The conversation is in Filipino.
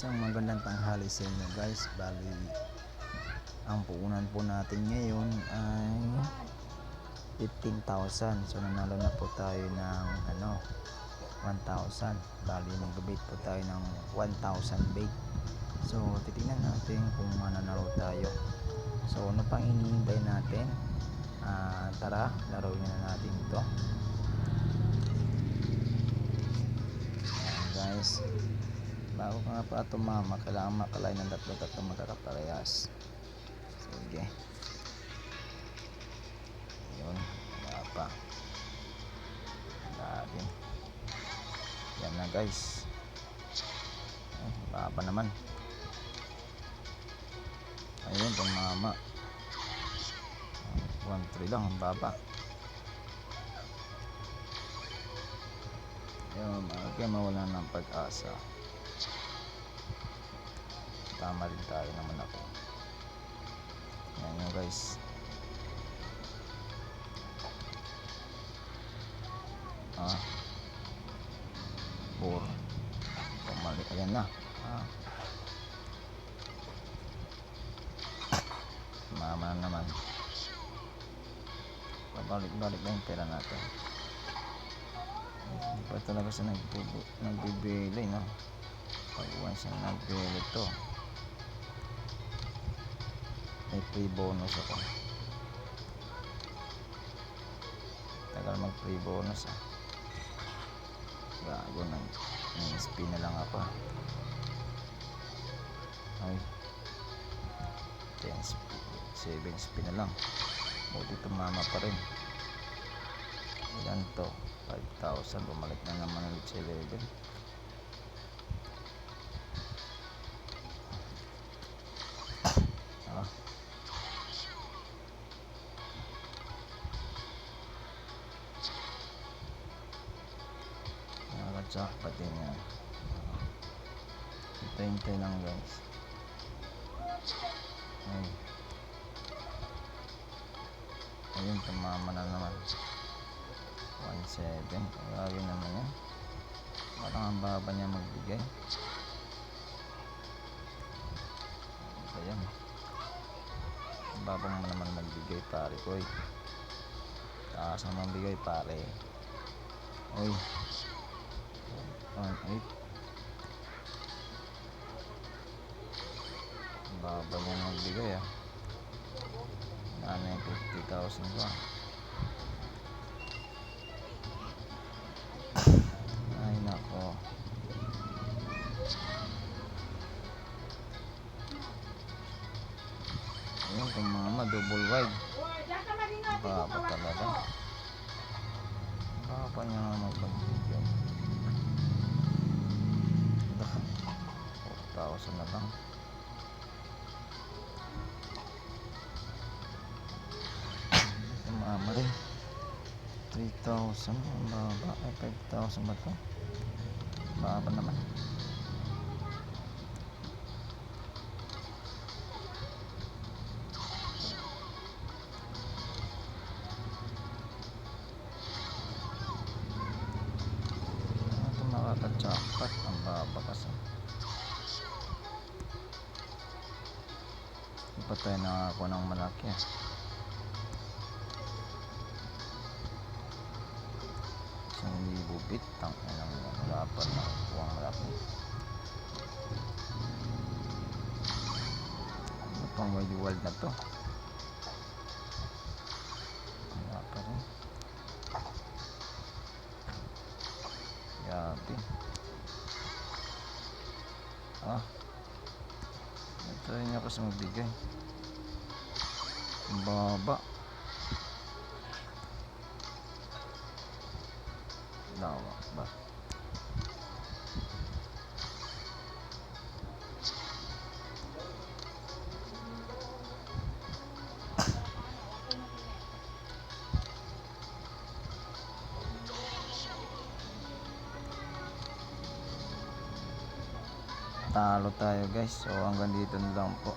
Isang magandang tanghali sa inyo guys. Bali, ang puunan po natin ngayon ay 15,000. So nanalo na po tayo ng 1,000. Bali, mag-bait po tayo ng 1,000 bait. So titingnan natin kung mananalo tayo. So ano pang hinihintay natin? Tara, laruin na natin ito. Ayan guys, bago ka nga pa tumama, kailangan makalay ng tatlo magkakaparehas. Sige, yun, wala pa, dati yan na guys. Baba naman, ayun, tumama 1-3 lang ang baba. Yun, okay, mawala ng pag-asa. Tama rin tayo naman ako. Yan yun guys. Pumalik, ayan na. Mama naman. Pabalik-balik na yung pera natin. Hindi pa talaga siya nagbibili, no? Pag once siya nagbibili to, may free bonus ako. Tagal mag free bonus gago, nang spin na lang ako. Ay, 10 spin, 7 spin na lang. Buti tumama pa rin. Ilan to? 5,000. Bumalik na naman ulit sa 11. Nakaka-jackpot din yan. Hintay lang guys. Ayun, tumama na naman. 1,700. Grabe naman yan. Parang ang baba niya magbigay. Ayan, ang baba mo naman magbigay pare ko. Taas ang magbigay pare. Oy, 1,800. Ang baba niya magbigay ano yung 50,000 ba? Ay nako, ayun, tumama, double wide. Baba talaga. Baba niya nga magbigay. 4,000 na lang. Tumama rin. 3,000 ang baba. Ay 5,000 ba ito? Baba naman. Ito nakaka-jackpot. Ang baba kasi. Hindi pa tayo nakakuha ng malaki Isang libo bit. Wala pa nakakuha ng malaki. Ano pang wide world na to? Wala pa rin. Grabe. Try niya kasi magbigay. Ang baba. Lawak ba? Talo tayo guys. So hanggang dito na lang po.